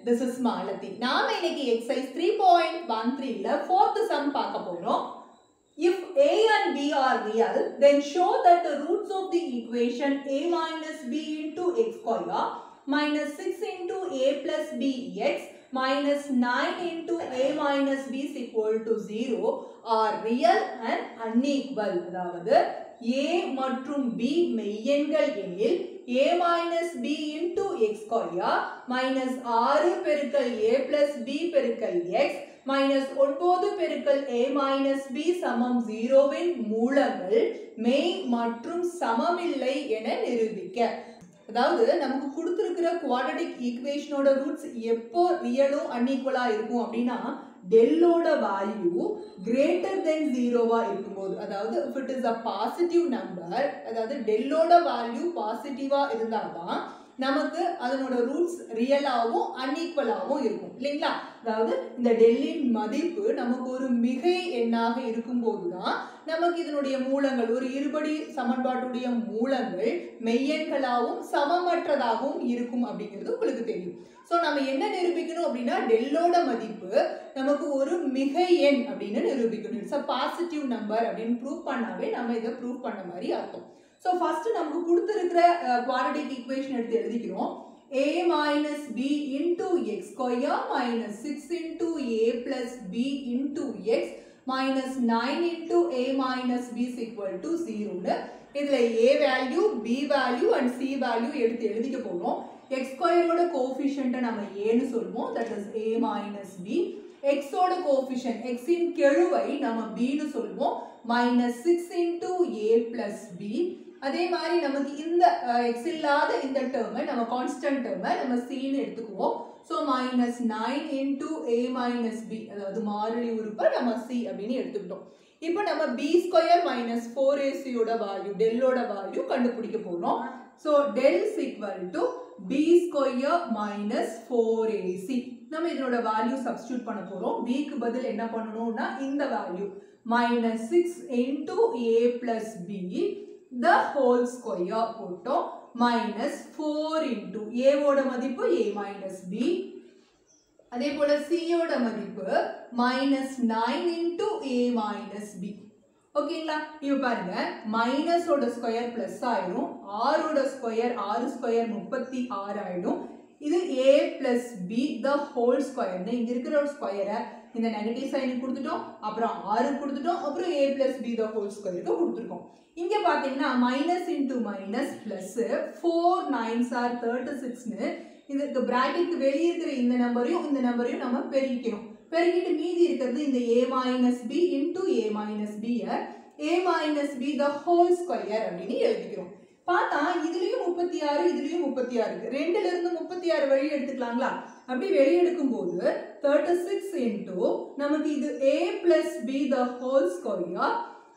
This is Malathi. நாம இன்னைக்கு exercise 3.13 ல fourth sum பார்க்க போறோம். If a and b are real, then show that the roots of the equation a minus b into x square minus 6 into a plus b x minus 9 into a minus b is equal to 0 are real and unequal. அதாவது a மற்றும் b மெய்யெண்கள் எனில் a minus b into x square minus 6 பெருக்கல் a plus b பெருக்கல் x minus 9 பெருக்கல் a minus b சமம் 0 win மூலங்கள் மெய் மற்றும் சமமில்லை என நிரூபிக்க. அதாவது நமக்கு கொடுத்திருக்கிற குவாட்ரடிக் ஈக்குவேஷனோட ரூட்ஸ் எப்போ ரியலும் அன்ஈக்குவலா இருக்கும் அப்படின்னா டெல்லோட வேல்யூ greater than 0வா இருக்கும்போது, அதாவது if it is a positive number, அதாவது டெல்லோட வேல்யூ பாசிட்டிவா இருந்தாதான் நமக்கு அதனோட ரூட்ஸ் ரியலாவும் அன்ஈக்குவலாவும் இருக்கும் இல்லைங்களா. அதாவது இந்த டெல்லின் மதிப்பு நமக்கு ஒரு மிகை எண்ணாக இருக்கும்போது தான் நமக்கு இதனுடைய மூலங்கள் ஒரு இருபடி சமன்பாட்டுடைய மூலங்கள் மெய்யெண்களாகவும் சமமற்றதாகவும் இருக்கும் அப்படிங்கிறது உங்களுக்கு தெரியும். ஸோ நம்ம என்ன நிரூபிக்கணும் அப்படின்னா டெல்லோட மதிப்பு நமக்கு ஒரு மிகை எண் அப்படின்னு நிரூபிக்கணும். இட்ஸ் அ பாசிட்டிவ் நம்பர் அப்படின்னு ப்ரூவ் பண்ணாவே நம்ம இதை ப்ரூவ் பண்ண மாதிரி அர்த்தம். ஸோ ஃபர்ஸ்ட் நமக்கு கொடுத்துருக்கிற குவாட்ரடிக் ஈக்குவேஷன் எடுத்து எழுதிக்கிறோம். a minus b into x square minus 6 into a plus b into x minus 9 into a minus b is equal to 0. இதுல a value b value and c value எடுத்து எழுதிக்க போறோம். x ஸ்கொயரோட coefficient நம்ம a ன்னு சொல்வோம், that is a minus b. x ஓட coefficient x இன் கெழுவை நம்ம b ன்னு சொல்வோம், minus 6 into a plus b. அதே மாதிரி நமக்கு இந்த x இல்லாத இந்த டேர்மை நம்ம கான்ஸ்டன்ட் டேர்மை நம்ம c ன்னு எடுத்துக்குவோம். So minus 9 into a minus b, அதாவது மாறிலி உறுப்பை நம்ம c அப்படின்னு எடுத்துக்கிட்டோம். இப்போ நம்ம b ஸ்கொயர் மைனஸ் 4ac யோட வேல்யூ டெல்லோட வேல்யூ கண்டுபிடிக்க போறோம். So del is equal to b square minus 4ac. நம்ம இதனோட வேல்யூ சப்ஸ்டியூட் பண்ண போறோம். b க்கு பதில் என்ன பண்ணணும்னா இந்த value minus 6 into a plus b the whole square போட்டோம், minus 4 into a ஓட மதிப்பு a minus b, அதே போல c ஓட மதிப்பு minus 9 into a minus b. ஓகேங்களா. இப்போ பாருங்க மைனஸ் ஓட ஸ்கொயர் பிளஸ் ஆயிடும், r ஓட ஸ்கொயர் r ஸ்கொயர் 36 ஆயிடும். இது a plus b the whole square. இங்க இருக்கிற ஒரு ஸ்கொயரை இந்த நெகட்டிவ் சைன் கொடுத்துட்டோம், அப்புறம் r கொடுத்துட்டோம், அப்புறம் a plus b the whole square கொடுத்துருக்கோம். இங்க பாத்தீங்கன்னா minus into minus plus 4 9s are 36ன்னு இதுக்கு பிராக்கெட்க்கு வெளியே இருக்கிற இந்த நம்பரையும் இந்த நம்பரையும் நம்ம பெருக்கிக்கணும். பெருக்கிட்டு மீதி இருக்கிறது இந்த a minus b into a minus b a minus b the whole square அப்படின்னு எழுதிக்கிறோம். பார்த்தா இதுலயும் 36 இதுலயும் 36 இருக்கு, ரெண்டுல இருந்து 36 வெளியே எடுத்துக்கலாங்களா. அப்படி வெளியே எடுக்கும் போது 36 into நமக்கு இது a plus b the whole square,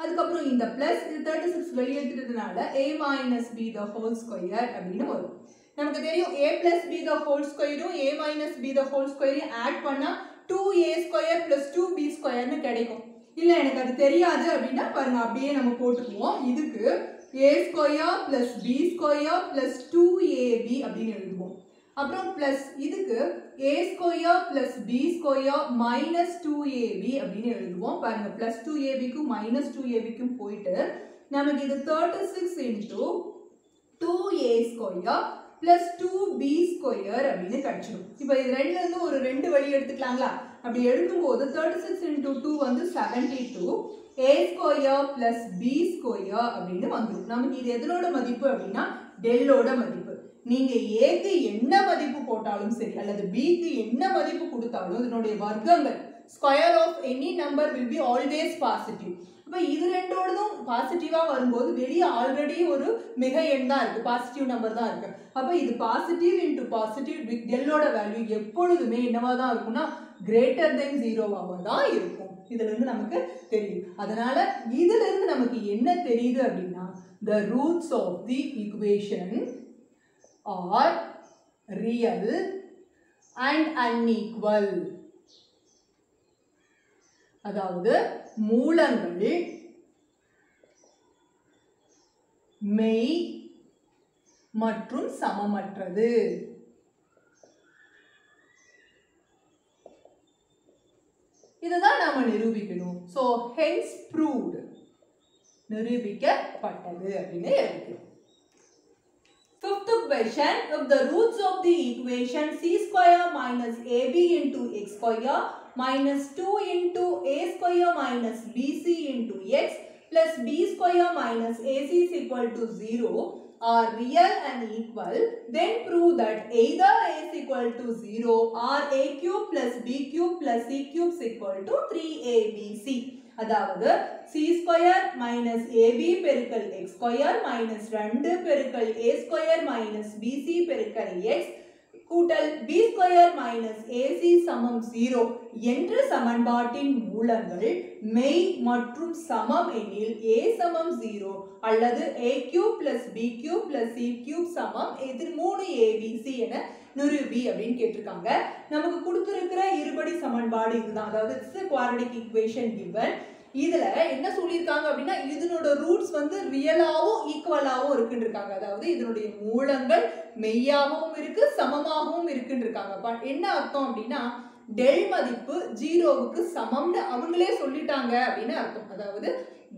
அதுக்கப்புறம் இந்த பிளஸ் இது 36 வெளியே எடுத்துட்டதுனால a minus b the whole square அப்படின்னு வரும். நமக்கு தெரியும் a plus b the whole square a minus b the whole square add பண்ணா 2a square plus 2b square ன்னு கிடைக்கும். இல்ல எனக்கு அது தெரியாது அப்படின்னா பாருங்க அப்படியே நம்ம போட்டுக்குவோம். இதுக்கு a square plus b square plus 2ab அப்படின்னு எழுதுவோம். அப்புறம் பிளஸ் இதுக்கு a square plus b square minus 2ab அப்படின்னு எழுதுவோம். பாருங்க plus 2ab க்கும் minus 2ab க்கும் போயிட்டு நமக்கு இது 36 into 2a square plus 2b square அப்படின்னு கிடைச்சிடும். இப்போ இது ரெண்டுல இருந்து ஒரு ரெண்டு வழி எடுத்துக்கலாங்களா. அப்படி எடுக்கும்போது 36 into 2 வந்து 72 a square plus b square அப்படின்னு வந்துடும். நமக்கு இது எதனோட மதிப்பு அப்படின்னா டெல்லோட மதிப்பு. நீங்க a க்கு என்ன மதிப்பு போட்டாலும் சரி அல்லது b க்கு என்ன மதிப்பு கொடுத்தாலும் இதனுடைய வர்க்கங்கள் square of any number will be always positive. அப்ப இது ரெண்டோடதும் பாசிட்டிவா வரும்போது வெளியே ஆல்ரெடி ஒரு மிகை எண் தான் இருக்கு, பாசிட்டிவ் நம்பர் தான் இருக்கு. அப்ப இது பாசிட்டிவ் இன்டு பாசிட்டிவ் டெல்லோட வேல்யூ எப்பொழுதுமே என்னவா தான் இருக்கும்னா greater than 0வாக தான் இருக்கும். இதுல இருந்து நமக்கு தெரியும். அதனால இதுல இருந்து நமக்கு என்ன தெரியுது அப்படின்னா the roots of the equation are real and unequal. அதாவது மூலங்கள் மெய் மற்றும் சமமற்றது. இதுதான் நாம நிரூபிக்கணும். So hence proved, நிரூபிக்கப்பட்டது அப்படின்னு எழுதிக்கிறோம். Fifth question, if the roots of the equation c square minus ab into x square minus 2 into a square minus bc into x plus b square minus ac is equal to 0 are real and equal, then prove that either a is equal to 0 or a cube plus b cube plus c cube is equal to 3abc. அதாவது c square minus ab பெருக்கல் x square minus 2 பெருக்கல் a square minus bc பெருக்கல் x கூட்டல் b square minus ac சமம் 0 என்ற சமன்பாட்டின் மூலங்கள் மெய் மற்றும் சமம் எனில் a சமம் 0 அல்லது a cube plus b cube plus c cube சமம் எதிர் 3abc என நிரூபி அப்படின்னு கேட்டிருக்காங்க. நமக்கு கொடுத்திருக்கிற இருபடி சமன்பாடு இதுதான். அதாவது it's a quadratic equation given. இதுல என்ன சொல்லியிருக்காங்க அப்படின்னா இதனோட ரூட்ஸ் வந்து ரியலாவும் ஈக்குவலாவும் இருக்குன்னு இருக்காங்க. அதாவது இதனுடைய மூலங்கள் மெய்யாகவும் இருக்கு சமமாகவும் இருக்குன்னு இருக்காங்க. என்ன அர்த்தம் அப்படின்னா டெல் மதிப்பு 0வுக்கு சமம்னு அவங்களே சொல்லிட்டாங்க அப்படின்னு அர்த்தம். அதாவது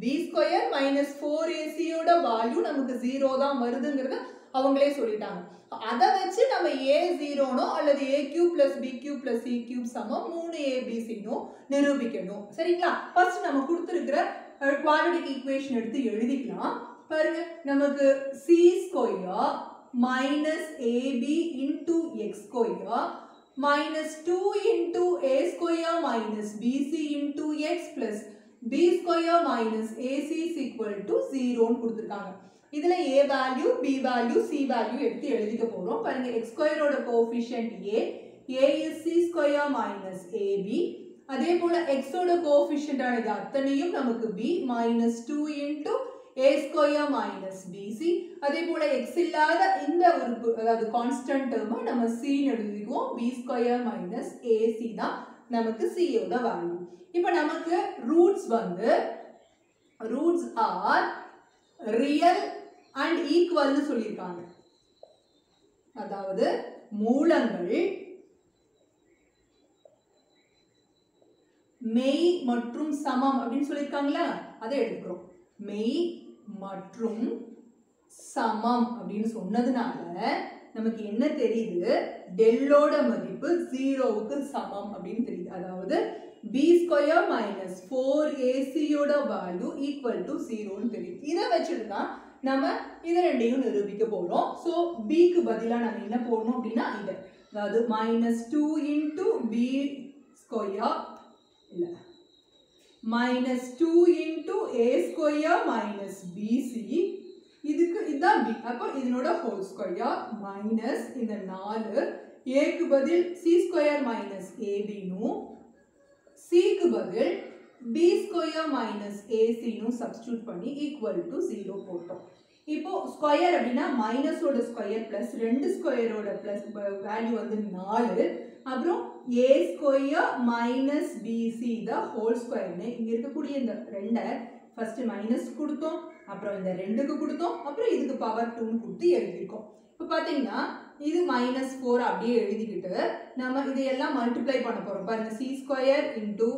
b ஸ்கொயர் மைனஸ் 4ac யோட வேல்யூ நமக்கு 0 தான் வருதுங்கிறத அவங்களே சொல்லிட்டாங்க. அதை வச்சு நம்ம a 0னோ அல்லது a cube plus b cube plus c cube சமம் 3abc னோ நிரூபிக்கணும். சரிங்களா? ஃபர்ஸ்ட் நம்ம கொடுத்திருக்கிற குவாட்ரடிக் ஈக்குவேஷன் எடுத்து எழுதிக்கலாம். பாருங்க, நமக்கு c square minus ab into x square minus 2 into a square minus bc into x plus b square minus ac is equal to 0 ன்னு கொடுத்திருக்காங்க. இதுல a value, b value, c value எடுத்து எழுதிக்க போறோம். பாருங்க, x square ஓட coefficient a is c square minus ab. அதே போல x ஓட கோஎஃபிஷியன்ட் ஆனது அத்தனையும் நமக்கு b minus 2 into a square minus bc. அதே போல x இல்லாத இந்த உறுப்பு அதாவது கான்ஸ்டன்ட் டேர்மை நம்ம c ன்னு எழுதிக்குவோம். b square minus ac தான் நமக்கு c யோட வேல்யூ. இப்போ நமக்கு ரூட்ஸ் வந்து ரூட்ஸ் ஆர் ரியல் அண்ட் ஈக்குவல்னு சொல்லியிருக்காங்க. அதாவது மூலங்கள் மெய் மற்றும் சமம் அப்படின்னு சொல்லியிருக்காங்களா, அதை எடுத்துக்கிறோம். மெய் மற்றும் சமம் அப்படின்னு சொன்னதுனால நமக்கு என்ன தெரியுது, டெல்லோட மதிப்பு 0வுக்கு சமம் அப்படின்னு தெரியுது. அதாவது b ஸ்கொயர் மைனஸ் 4ac யோட வேல்யூ ஈக்குவல் டு 0ன்னு தெரியுது. இதை வச்சுட்டு தான் நம்ம இதை ரெண்டையும் நிரூபிக்க போறோம். ஸோ bக்கு பதிலாக நம்ம என்ன போடணும் அப்படின்னா இது, அதாவது மைனஸ் 2 இன்டூ b ஸ்கொயர் இல்லை minus 2 into a square minus bc, இதுக்கு இதான் b. அப்போ இதனோட whole square minus இந்த 4 a க்கு பதில் c square minus ab நு, c க்கு பதில் b square minus ac நு சப்ஸ்டிட்யூட் பண்ணி equal to 0 போட்டோம். இப்போ ஸ்கொயர் அப்படின்னா மைனஸ் ஓட ஸ்கொயர் பிளஸ் 2 ஸ்கொயரோட பிளஸ் வேல்யூ வந்து 4, அப்புறம் a square minus bc the whole ஸ்கொயர்னு இங்க இருக்கக்கூடிய இந்த 2 ஃபர்ஸ்ட் மைனஸ் கொடுத்தோம், அப்புறம் இந்த 2க்கு கொடுத்தோம், அப்புறம் இதுக்கு பவர் 2 கொடுத்து எழுதிருக்கோம். இப்போ பாத்தீங்கன்னா இது மைனஸ் 4 அப்படியே எழுதிக்கிட்டு நம்ம இதையெல்லாம் மல்டிப்ளை பண்ண போறோம். பாருங்க, c ஸ்கொயர் இன்டூ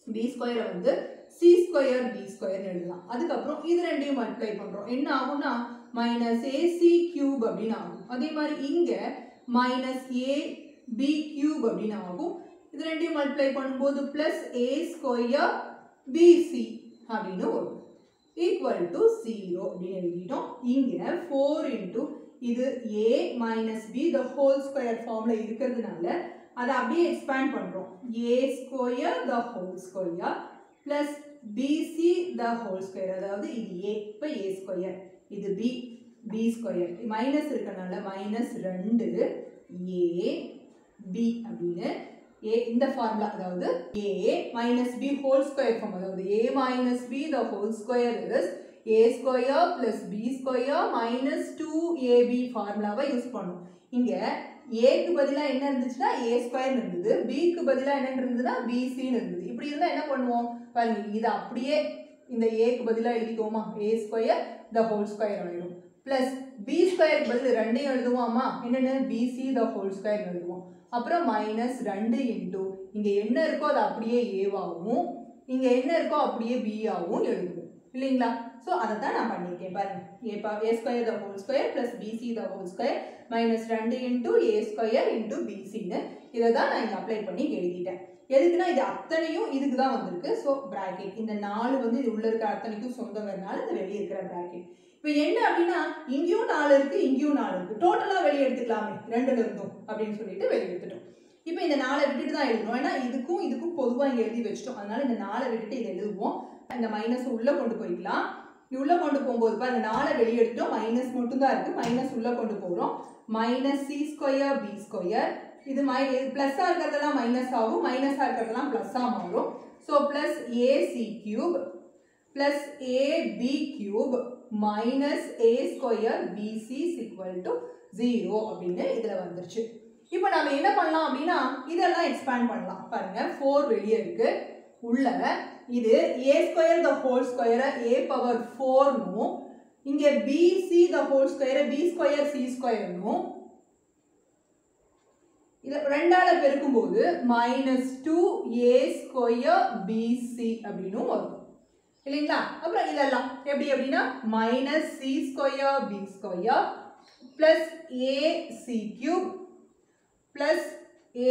b ஸ்கொயரை வந்து c ஸ்கொயர் b ஸ்கொயர் எழுதலாம். அதுக்கப்புறம் இது ரெண்டையும் மல்டிப்ளை பண்றோம். என்ன ஆகும்னா மைனஸ் ac கியூப் அப்படின்னு ஆகும். அதே மாதிரி இங்க மைனஸ் a b கியூப் அப்படின்னு ஆகும். இது ரெண்டையும் மல்டிப்ளை பண்ணும்போது பிளஸ் a ஸ்கொயர் bc அப்படின்னு வரும். ஈக்குவல் டு 0 அப்படின்னு எழுதிட்டோம். இங்க 4 இன்டூ இது a minus b the whole square ஃபார்ம்ல இருக்கிறதுனால அதை அப்படியே எக்ஸ்பேண்ட் பண்றோம். a square the whole square plus bc the whole square, அதாவது இது a, இப்போ a ஸ்கொயர், இது b, b ஸ்கொயர் மைனஸ் இருக்கனால மைனஸ் 2 a b அப்படின்னு இந்த ஃபார்முலா, அதாவது a minus b whole square form, அதாவது a minus b the whole square is a square plus b square minus 2ab ஃபார்முலாவை use பண்ணும். இங்க a க்கு பதிலா என்ன இருந்துச்சுன்னா a ஸ்கொயர் இருந்தது, b க்கு பதிலா என்ன இருந்ததுன்னா bc இருந்தது. இப்படி இருந்தா என்ன பண்ணுவோம் பாருங்க, இது அப்படியே இந்த a க்கு பதிலா எழுதிக்கோமா, a square the whole square ஆயிடும். பிளஸ் b ஸ்கொயர் பதில் ரெண்டையும் எழுதுவோமா, என்னன்னு bc the whole square எழுதுவோம். அப்புறம் மைனஸ் 2 இன்டூ இங்கே என்ன இருக்கோ அது அப்படியே ஏவாகவும் இங்கே என்ன இருக்கோ அப்படியே பி ஆகவும் எழுதுவோம் இல்லைங்களா. ஸோ அதை தான் நான் பண்ணியிருக்கேன் பாருங்க. A square the whole square plus BC the whole square minus 2 into A square into பிசின்னு இதை தான் நான் இங்கே அப்ளை பண்ணி எழுதிட்டேன். எதுக்குன்னா இது அத்தனையும் இதுக்கு தான் வந்திருக்கு. ஸோ பிராக்கெட் இந்த 4 வந்து இது உள்ள இருக்கிற அத்தனைக்கும் சொந்தங்கிறதுனால இந்த வெளியே இருக்கிற பிராக்கெட். இப்போ என்ன அப்படின்னா இங்கேயும் 4 இருக்கு இங்கேயும் 4 இருக்கு, டோட்டலாக வெளியே எடுத்துக்கலாமே 2ல இருந்தும் அப்படின்னு சொல்லிட்டு வெளியே எடுத்துட்டோம். இப்போ இந்த 4 விட்டுட்டு தான் எழுதணும், ஏன்னா இதுக்கும் இதுக்கும் பொதுவாக இங்கே எழுதி வச்சிட்டோம். அதனால இந்த 4 விட்டுட்டு இதை எழுதுவோம். இந்த மைனஸ் உள்ளே கொண்டு போய்க்கலாம். உள்ளே கொண்டு போகும்போது பாருங்க 4 வெளியே எடுத்துட்டோம், மைனஸ் மட்டும் தான் இருக்கு, மைனஸ் உள்ளே கொண்டு போகிறோம். Minus C square B square இது பிளஸ்ஸாக இருக்கிறதெல்லாம் மைனஸ் ஆகும், மைனஸாக இருக்கிறதெல்லாம் ப்ளஸ்ஸாக மாறும். So plus AC cube plus AB cube minus A square BC equal to 0 அப்படின்னு இதில் வந்துருச்சு. இப்போ நம்ம என்ன பண்ணலாம் அப்படின்னா இதெல்லாம் எக்ஸ்பேண்ட் பண்ணலாம். பாருங்க 4 வெளியே இருக்கு, உள்ள இது ஏ ஸ்கொயர் த ஹோல் ஸ்கொயரை ஏ பவர் 4னும் இங்கே பிசி த ஹோல் ஸ்கொயரை பி ஸ்கொயர் சி ஸ்கொயர்னும் இதை 2ஆல பெருக்கும்போது மைனஸ் 2 ஏ ஸ்கொயர் பிசி அப்படின்னு வரும் இல்லைங்களா. அப்புறம் இதெல்லாம் எப்படி அப்படின்னா minus C square B square plus AC cube plus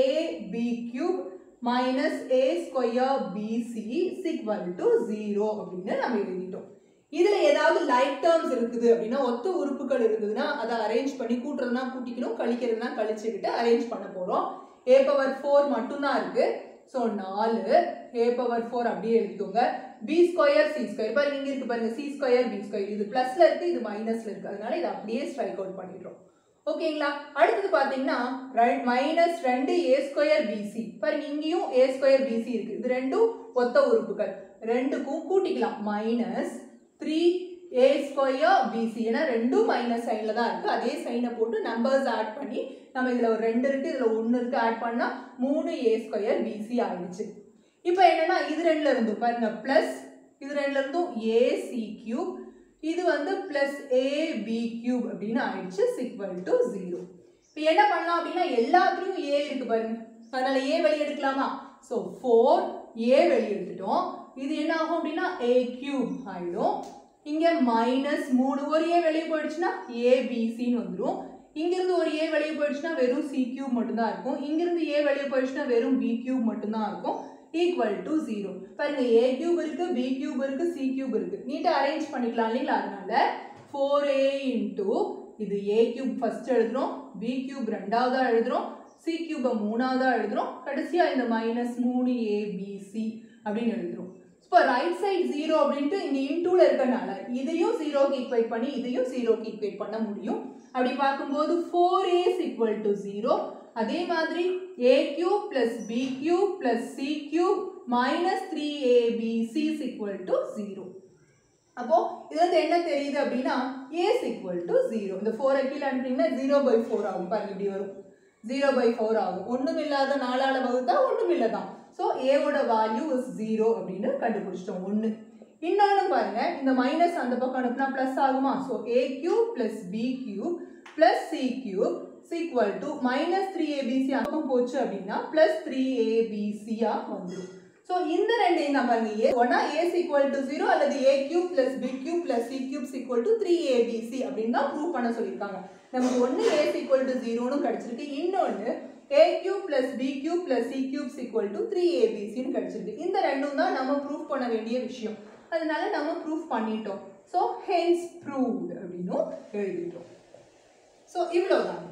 AB cube minus A square BC equal to 0 அப்படின்னு நம்ம எழுதிட்டோம். இதுல ஏதாவது லைக் டேர்ம்ஸ் இருக்குது அப்படின்னா ஒத்த உறுப்புகள் இருக்குதுன்னா அதை அரேஞ்ச் பண்ணி கூட்டுறதுனா கூட்டிக்கணும், கழிக்கிறதுனா கழிச்சுக்கிட்டு அரேஞ்ச் பண்ண போறோம். ஏ பவர் 4 மட்டும்தான் இருக்கு. ஸோ 4 ஏ பவர் 4 அப்படியே எழுதிக்கோங்க. பி ஸ்கொயர் சி ஸ்கொயர் பாருங்க இங்க இருக்கு பாருங்க, சி ஸ்கொயர் பி ஸ்கொயர் இது பிளஸ்ல இருக்கு இது மைனஸ்ல இருக்கு, அதனால இதை அப்படியே ஸ்ட்ரைக் அவுட் பண்ணிடுறோம். ஓகேங்களா. அடுத்தது பாத்தீங்கன்னா மைனஸ் 2 ஏ ஸ்கொயர் பிசி பாருங்க இங்கேயும் ஏ ஸ்கொயர் பிசி இருக்கு, இது ரெண்டும் ஒத்த உறுப்புகள், ரெண்டுக்கும் கூட்டிக்கலாம். மைனஸ் 3 ஏ ஸ்கொயர் பிசி ஏன்னா ரெண்டும் மைனஸ் சைன்ல தான் இருக்கு, அதே சைனை போட்டு நம்பர்ஸ் ஆட் பண்ணி நம்ம இதுல ஒரு 2 இருக்கு இதுல 1 இருக்கு ஆட் பண்ணா 3 ஏ ஸ்கொயர் பிசி ஆயிடுச்சு. இப்போ என்னன்னா இது 2ல இருந்தும் பாருங்க பிளஸ் இது 2ல இருந்தும் ஏசி கியூப் இது வந்து பிளஸ் ஏபி கியூப் அப்படின்னு ஆயிடுச்சு ஈக்குவல் டு 0. இப்போ என்ன பண்ணலாம் அப்படின்னா எல்லாத்துலயும் ஏ இருக்கு பாருங்க, அதனால ஏ வெளியே எடுக்கலாமா. ஸோ 4 ஏ வெளியே எடுத்துட்டோம். இது என்ன ஆகும் அப்படின்னா ஏ கியூப் ஆயிடும். இங்க மைனஸ் 3 ஒரு ஏ வெளியே போயிடுச்சுன்னா ஏபிசின்னு வந்துடும். இங்கிருந்து ஒரு ஏ வெளியே போயிடுச்சுன்னா வெறும் சி கியூப் மட்டும்தான் இருக்கும், இங்கிருந்து ஏ வெளியே போயிடுச்சுன்னா வெறும் பி கியூப் மட்டும்தான் இருக்கும் ஈக்குவல் டு 0. பாருங்க ஏ கியூப் இருக்கு பி கியூப் இருக்கு சி கியூப் இருக்கு, நீட்டா அரேஞ்ச் பண்ணிக்கலாம் இல்லைங்களா. அதனால 4a இன்டூ இது ஏ கியூப் ஃபர்ஸ்ட் எழுதுறோம், பி கியூப் 2ஆவதா எழுதுறோம், சி கியூபை 3ஆவதா எழுதுறோம், கடைசியா இந்த மைனஸ் 3abc அப்படின்னு எழுதுறோம். இப்போ ரைட் சைடு 0 அப்படின்ட்டு இங்க இன்டூல இருக்கனால இதையும் 0க்கு ஈக்குவேட் பண்ணி இதையும் 0க்கு ஈக்குவேட் பண்ண முடியும். அப்படி பார்க்கும்போது 4a ஈக்குவல் டு 0. அதே மாதிரி a cube plus b cube plus c cube minus 3abc equal to 0. அப்போ இதுல என்ன தெரியுது அப்படின்னா a ஈக்குவல் டு 0. இந்த 4 கீழே அனுப்பினீங்கன்னா 0/4 ஆகும். பாருங்க இப்படி வரும் 0/4 ஆகும். ஒண்ணும் இல்லாத 4ஆல வகுத்தா ஒண்ணும் இல்லதான். ஸோ ஏவோட வேல்யூ இஸ் 0 அப்படின்னு கண்டுபிடிச்சிட்டோம். 1 இன்னொன்று பாருங்க இந்த மைனஸ் அந்த பக்கம் அனுப்புனா பிளஸ் ஆகுமா. So a cube plus b cube plus c cube equal to minus 3abc பக்கம் போச்சு அப்படின்னா பிளஸ் 3abc வந்துடும். ஸோ இந்த ரெண்டையும் தான் பாருங்க ஒன்னா a ஈக்குவல் டு 0 அல்லது a cube plus b cube plus c cube equal to 3abc அப்படின்னு தான் ப்ரூவ் பண்ண சொல்லியிருக்காங்க. நமக்கு ஒன்று a ஈக்குவல் டு 0ன்னு கிடைச்சிருக்கு, இன்னொன்று a cube plus b cube plus c cube equal to 3abc ன்னு கிடைச்சிருக்கு. இந்த ரெண்டும் தான் நம்ம ப்ரூஃப் பண்ண வேண்டிய விஷயம், அதனால நம்ம ப்ரூஃப் பண்ணிட்டோம். ஸோ hence proved அப்படின்னு எழுதிட்டோம். ஸோ இவ்வளோதான்.